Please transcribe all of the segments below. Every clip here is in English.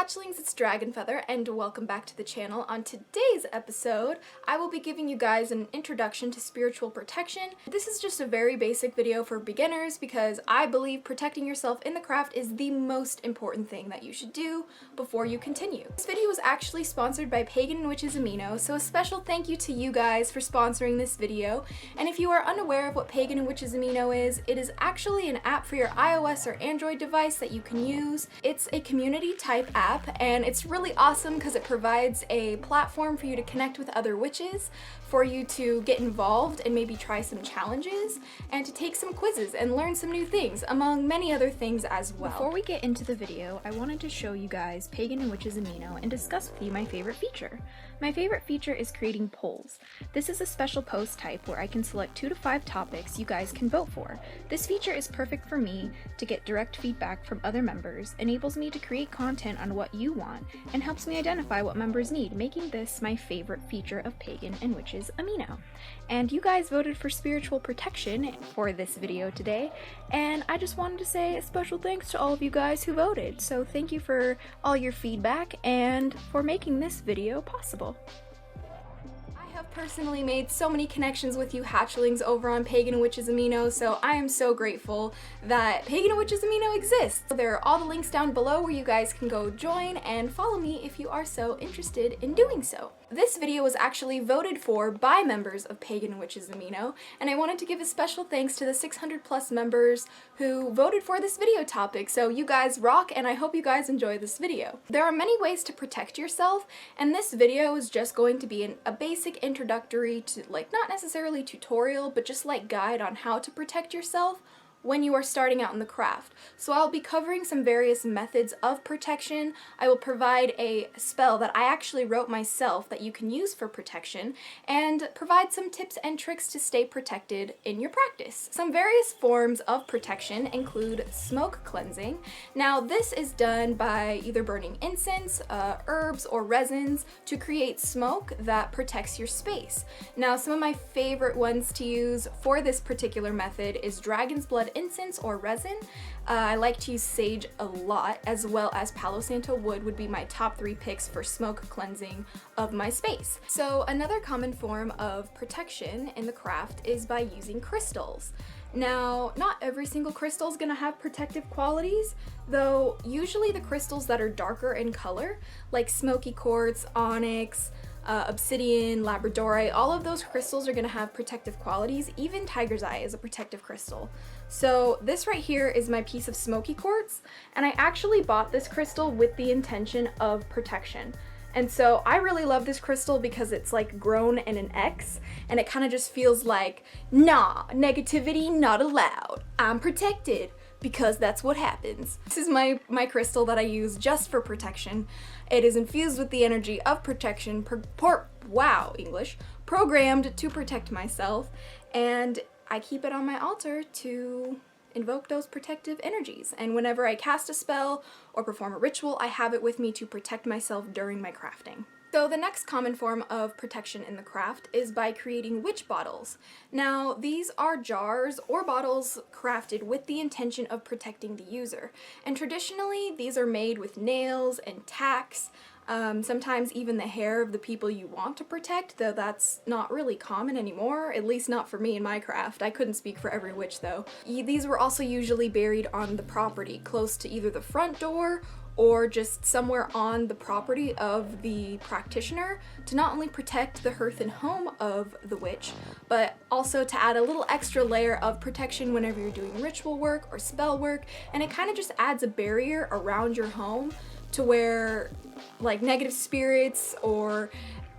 Hatchlings, it's DragonFeather, and welcome back to the channel. On today's episode, I will be giving you guys an introduction to spiritual protection. This is just a very basic video for beginners because I believe protecting yourself in the craft is the most important thing that you should do before you continue. This video was actually sponsored by Pagan and Witches Amino, so a special thank you to you guys for sponsoring this video. And if you are unaware of what Pagan and Witches Amino is, it is actually an app for your iOS or Android device that you can use. It's a community type app, and it's really awesome because it provides a platform for you to connect with other witches, for you to get involved and maybe try some challenges, and to take some quizzes and learn some new things, among many other things as well. Before we get into the video, I wanted to show you guys Pagan and Witches Amino and discuss with you my favorite feature. My favorite feature is creating polls. This is a special post type where I can select 2 to 5 topics you guys can vote for. This feature is perfect for me to get direct feedback from other members, enables me to create content on what you want, and helps me identify what members need, making this my favorite feature of Pagan and Witches Amino. And you guys voted for spiritual protection for this video today, and I just wanted to say a special thanks to all of you guys who voted. So thank you for all your feedback and for making this video possible. I have personally made so many connections with you hatchlings over on Pagan and Witches Amino, so I am so grateful that Pagan and Witches Amino exists. There are all the links down below where you guys can go join and follow me if you are so interested in doing so. This video was actually voted for by members of Pagan and Witches Amino, and I wanted to give a special thanks to the 600 plus members who voted for this video topic, so you guys rock and I hope you guys enjoy this video. There are many ways to protect yourself, and this video is just going to be a basic introductory to, like, not necessarily tutorial, but just like guide on how to protect yourself when you are starting out in the craft. So I'll be covering some various methods of protection. I will provide a spell that I actually wrote myself that you can use for protection, and provide some tips and tricks to stay protected in your practice. Some various forms of protection include smoke cleansing. Now this is done by either burning incense, herbs, or resins to create smoke that protects your space. Now some of my favorite ones to use for this particular method is dragon's blood incense or resin. I like to use sage a lot, as well as Palo Santo wood would be my top 3 picks for smoke cleansing of my space. So another common form of protection in the craft is by using crystals. Now, not every single crystal is going to have protective qualities, though usually the crystals that are darker in color, like Smokey Quartz, onyx, obsidian, labradorite, all of those crystals are going to have protective qualities. Even tiger's eye is a protective crystal. So this right here is my piece of Smokey Quartz, and I actually bought this crystal with the intention of protection. And so I really love this crystal because it's like grown in an X, and it kind of just feels like, nah, negativity not allowed. I'm protected, because that's what happens. This is my crystal that I use just for protection. It is infused with the energy of protection, programmed to protect myself, and I keep it on my altar to invoke those protective energies. And whenever I cast a spell or perform a ritual, I have it with me to protect myself during my crafting. So the next common form of protection in the craft is by creating witch bottles. Now these are jars or bottles crafted with the intention of protecting the user. And traditionally these are made with nails and tacks, sometimes even the hair of the people you want to protect, though that's not really common anymore, at least not for me in my craft. I couldn't speak for every witch though. These were also usually buried on the property, close to either the front door or just somewhere on the property of the practitioner, to not only protect the hearth and home of the witch, but also to add a little extra layer of protection whenever you're doing ritual work or spell work, and it kind of just adds a barrier around your home to where, like, negative spirits or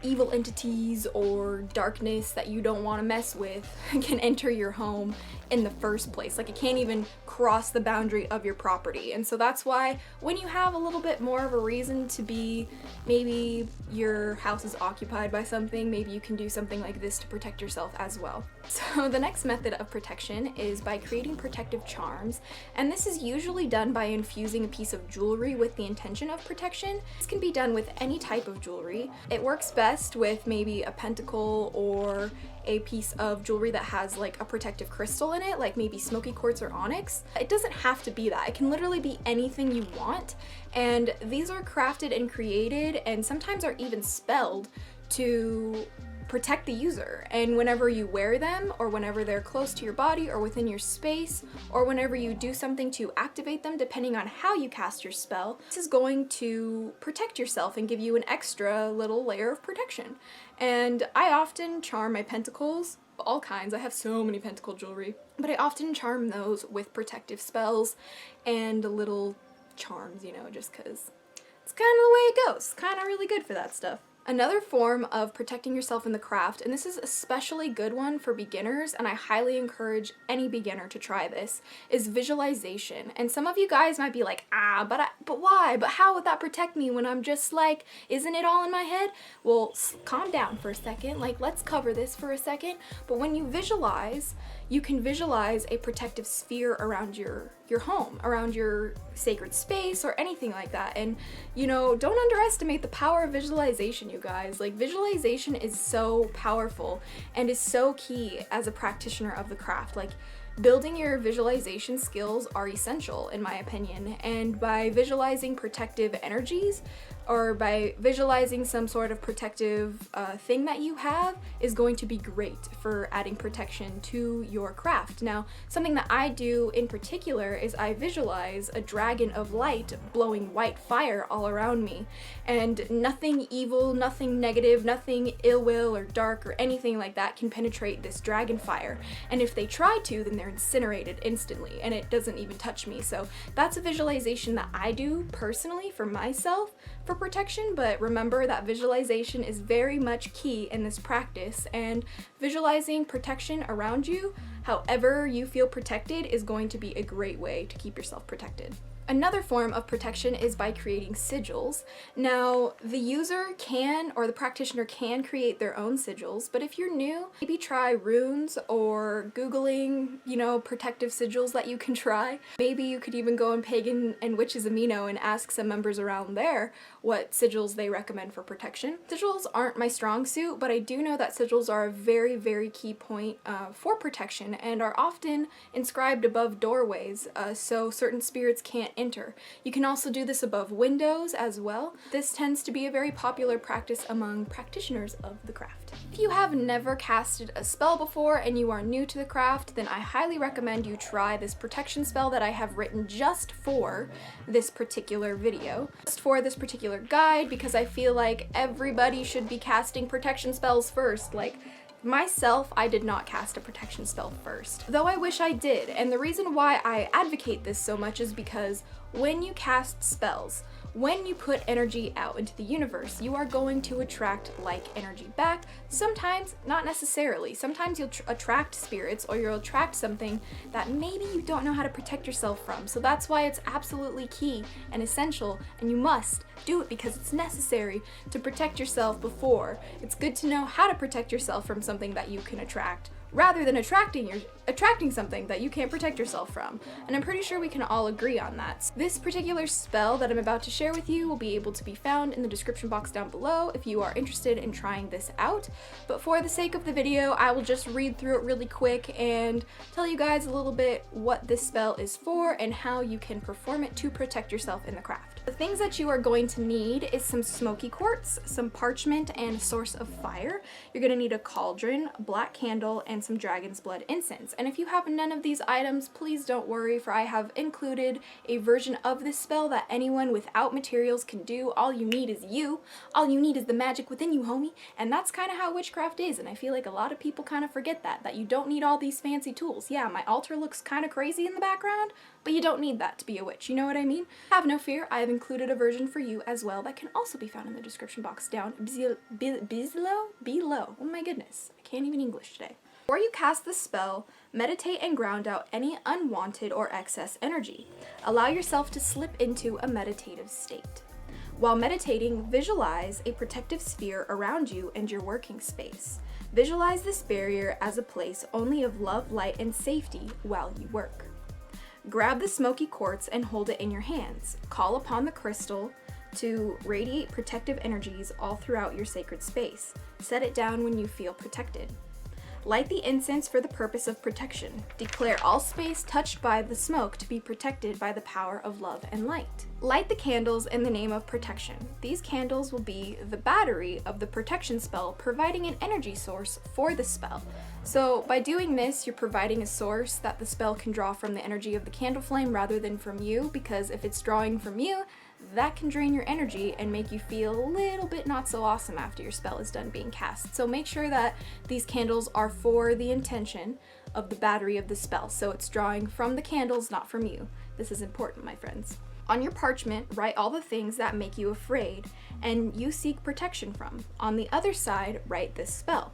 evil entities or darkness that you don't want to mess with can enter your home in the first place. Like, it can't even cross the boundary of your property. And so that's why when you have a little bit more of a reason to be, maybe your house is occupied by something, maybe you can do something like this to protect yourself as well. So the next method of protection is by creating protective charms, and this is usually done by infusing a piece of jewelry with the intention of protection. This can be done with any type of jewelry. It works best best with maybe a pentacle or a piece of jewelry that has like a protective crystal in it, like maybe Smokey Quartz or onyx. It doesn't have to be that. It can literally be anything you want, and these are crafted and created and sometimes are even spelled to protect the user. And whenever you wear them, or whenever they're close to your body or within your space, or whenever you do something to activate them, depending on how you cast your spell, this is going to protect yourself and give you an extra little layer of protection. And I often charm my pentacles, all kinds. I have so many pentacle jewelry, but I often charm those with protective spells and little charms, you know, just because it's kind of the way it goes. Kind of really good for that stuff. Another form of protecting yourself in the craft, and this is especially good one for beginners, and I highly encourage any beginner to try this, is visualization. And some of you guys might be like, but why? But how would that protect me when I'm just like, isn't it all in my head? Well, calm down for a second. Like, let's cover this for a second. But when you visualize, you can visualize a protective sphere around your home, around your sacred space, or anything like that. And, you know, don't underestimate the power of visualization, you guys. Like, visualization is so powerful and is so key as a practitioner of the craft. Like, building your visualization skills are essential, in my opinion, and by visualizing protective energies, or by visualizing some sort of protective thing that you have, is going to be great for adding protection to your craft. Now, something that I do in particular is I visualize a dragon of light blowing white fire all around me, and nothing evil, nothing negative, nothing ill will or dark or anything like that can penetrate this dragon fire. And if they try to, then they're incinerated instantly, and it doesn't even touch me. So that's a visualization that I do personally for myself for protection. But remember that visualization is very much key in this practice, and visualizing protection around you, however you feel protected, is going to be a great way to keep yourself protected. Another form of protection is by creating sigils. Now, the user can, or the practitioner can, create their own sigils, but if you're new, maybe try runes or Googling, you know, protective sigils that you can try. Maybe you could even go on Pagan and Witches Amino and ask some members around there what sigils they recommend for protection. Sigils aren't my strong suit, but I do know that sigils are a very, very key point for protection, and are often inscribed above doorways, so certain spirits can't enter. You can also do this above windows as well. This tends to be a very popular practice among practitioners of the craft. If you have never casted a spell before and you are new to the craft, then I highly recommend you try this protection spell that I have written just for this particular video, just for this particular guide, because I feel like everybody should be casting protection spells first. Like, myself, I did not cast a protection spell first, though I wish I did. And the reason why I advocate this so much is because when you cast spells, when you put energy out into the universe, you are going to attract like energy back. Sometimes, not necessarily. Sometimes you'll attract spirits, or you'll attract something that maybe you don't know how to protect yourself from. So that's why it's absolutely key and essential, and you must do it because it's necessary to protect yourself before. It's good to know how to protect yourself from something that you can attract, rather than attracting something that you can't protect yourself from. And I'm pretty sure we can all agree on that. This particular spell that I'm about to share with you will be able to be found in the description box down below if you are interested in trying this out. But for the sake of the video, I will just read through it really quick and tell you guys a little bit what this spell is for and how you can perform it to protect yourself in the craft. The things that you are going to need is some Smokey Quartz, some Parchment, and a source of fire. You're going to need a cauldron, a black candle, and some dragon's blood incense. And if you have none of these items, please don't worry, for I have included a version of this spell that anyone without materials can do. All you need is you. All you need is the magic within you, homie. And that's kind of how witchcraft is, and I feel like a lot of people kind of forget that you don't need all these fancy tools. Yeah, my altar looks kind of crazy in the background, but you don't need that to be a witch, you know what I mean? Have no fear, I have included a version for you as well that can also be found in the description box down below. Oh my goodness, I can't even English today. Before you cast the spell, meditate and ground out any unwanted or excess energy. Allow yourself to slip into a meditative state. While meditating, visualize a protective sphere around you and your working space. Visualize this barrier as a place only of love, light, and safety while you work. Grab the Smokey Quartz and hold it in your hands. Call upon the crystal to radiate protective energies all throughout your sacred space. Set it down when you feel protected. Light the incense for the purpose of protection. Declare all space touched by the smoke to be protected by the power of love and light. Light the candles in the name of protection. These candles will be the battery of the protection spell, providing an energy source for the spell. So by doing this, you're providing a source that the spell can draw from the energy of the candle flame rather than from you, because if it's drawing from you, that can drain your energy and make you feel a little bit not so awesome after your spell is done being cast. So make sure that these candles are for the intention of the battery of the spell. So it's drawing from the candles, not from you. This is important, my friends. On your parchment, write all the things that make you afraid and you seek protection from. On the other side, write this spell.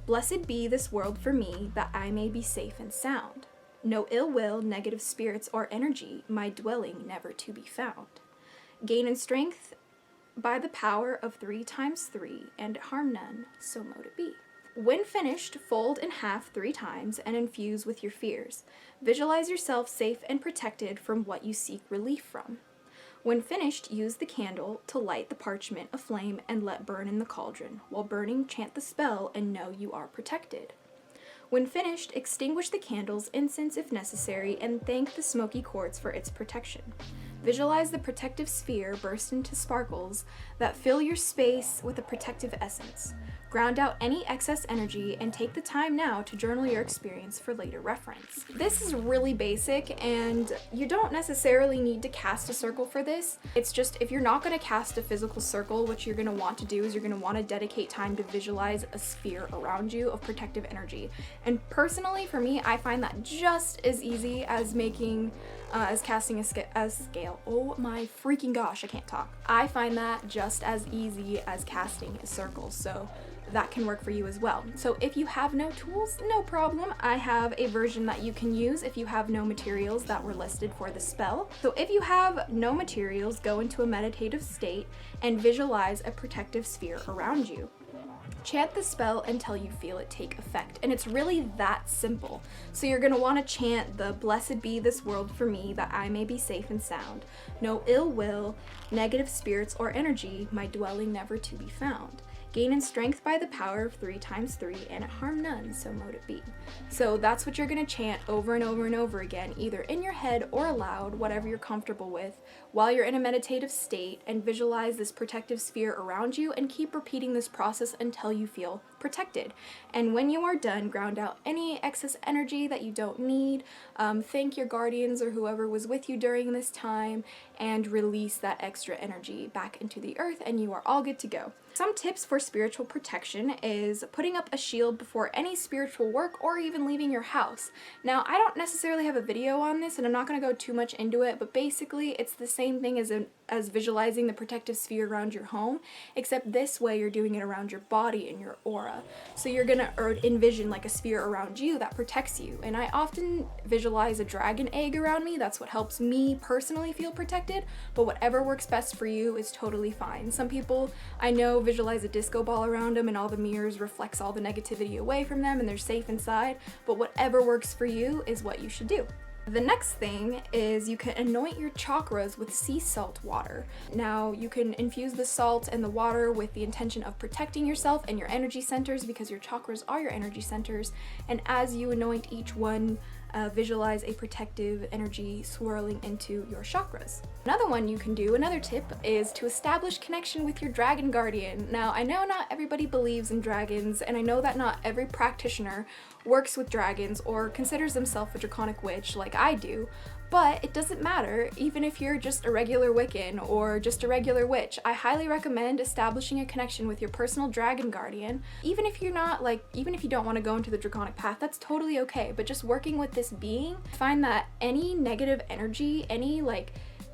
Blessed be this world for me, that I may be safe and sound. No ill will, negative spirits, or energy, my dwelling never to be found. Gain in strength by the power of 3 times 3, and harm none, so mote it be. When finished, fold in half 3 times and infuse with your fears. Visualize yourself safe and protected from what you seek relief from. When finished, use the candle to light the parchment aflame and let burn in the cauldron. While burning, chant the spell and know you are protected. When finished, extinguish the candles, incense if necessary, and thank the Smokey Quartz for its protection. Visualize the protective sphere burst into sparkles that fill your space with a protective essence. Ground out any excess energy and take the time now to journal your experience for later reference. This is really basic and you don't necessarily need to cast a circle for this. It's just if you're not going to cast a physical circle, what you're going to want to do is you're going to want to dedicate time to visualize a sphere around you of protective energy. And personally for me, I find that just as easy as casting a scale. Oh my freaking gosh, I can't talk. I find that just as easy as casting a circle, so that can work for you as well. So if you have no tools, no problem. I have a version that you can use if you have no materials that were listed for the spell. So if you have no materials, go into a meditative state and visualize a protective sphere around you. Chant the spell until you feel it take effect, and it's really that simple. So you're going to want to chant the blessed be this world for me, that I may be safe and sound. No ill will, negative spirits, or energy, my dwelling never to be found. Gain in strength by the power of 3 times 3, and harm none, so mote it be. So that's what you're going to chant over and over and over again, either in your head or aloud, whatever you're comfortable with, while you're in a meditative state, and visualize this protective sphere around you and keep repeating this process until you feel protected. And when you are done, ground out any excess energy that you don't need, thank your guardians or whoever was with you during this time, and release that extra energy back into the earth, and you are all good to go. Some tips for spiritual protection is putting up a shield before any spiritual work or even leaving your house. Now, I don't necessarily have a video on this and I'm not going to go too much into it, but basically it's the same thing as visualizing the protective sphere around your home, except this way you're doing it around your body and your aura. So you're going to envision like a sphere around you that protects you. And I often visualize a dragon egg around me. That's what helps me personally feel protected, but whatever works best for you is totally fine. Some people I know visualize a disco ball around them and all the mirrors reflects all the negativity away from them and they're safe inside, but whatever works for you is what you should do. The next thing is you can anoint your chakras with sea salt water. Now you can infuse the salt and the water with the intention of protecting yourself and your energy centers, because your chakras are your energy centers, and as you anoint each one, visualize a protective energy swirling into your chakras. Another one you can do, another tip, is to establish connection with your dragon guardian. Now, I know not everybody believes in dragons, and I know that not every practitioner works with dragons or considers themselves a draconic witch like I do, but it doesn't matter. Even if you're just a regular Wiccan or just a regular witch, I highly recommend establishing a connection with your personal dragon guardian. Even if you don't want to go into the draconic path, that's totally okay, but just working with this being, find that any negative energy, any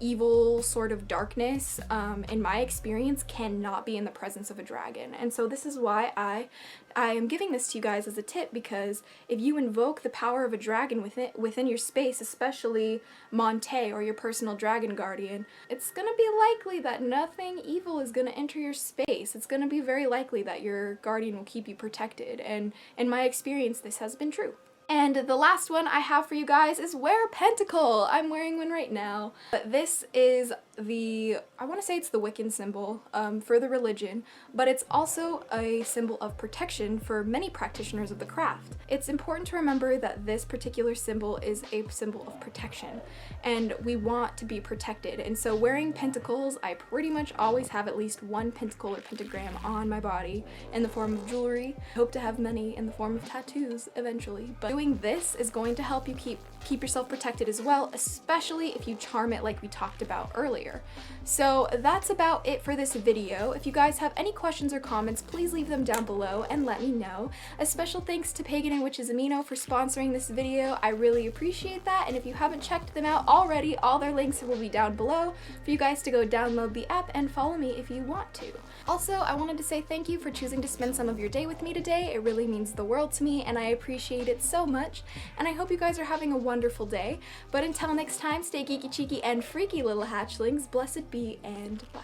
evil sort of darkness, in my experience, cannot be in the presence of a dragon. And so this is why I am giving this to you guys as a tip, because if you invoke the power of a dragon within your space, especially Monte or your personal dragon guardian, it's gonna be likely that nothing evil is gonna enter your space. It's gonna be very likely that your guardian will keep you protected, and in my experience this has been true. And the last one I have for you guys is wear a pentacle. I'm wearing one right now. But this is I want to say it's the Wiccan symbol for the religion, but it's also a symbol of protection for many practitioners of the craft. It's important to remember that this particular symbol is a symbol of protection, and we want to be protected. And so wearing pentacles, I pretty much always have at least one pentacle or pentagram on my body in the form of jewelry. I hope to have many in the form of tattoos eventually, but doing this is going to help you keep yourself protected as well, especially if you charm it like we talked about earlier. So that's about it for this video. If you guys have any questions or comments, please leave them down below and let me know. A special thanks to Pagan and Witches Amino for sponsoring this video. I really appreciate that, and if you haven't checked them out already, all their links will be down below for you guys to go download the app and follow me if you want to. Also, I wanted to say thank you for choosing to spend some of your day with me today. It really means the world to me, and I appreciate it so much, and I hope you guys are having a wonderful day. But until next time, stay geeky, cheeky, and freaky, little hatchlings. Blessed be, and bye.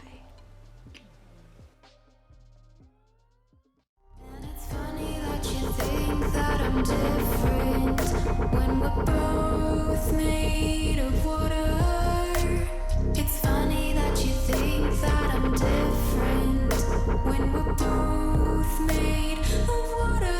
And it's funny that you think that I'm different when we're both made of water. It's funny that you think that I'm different when we're both made of water.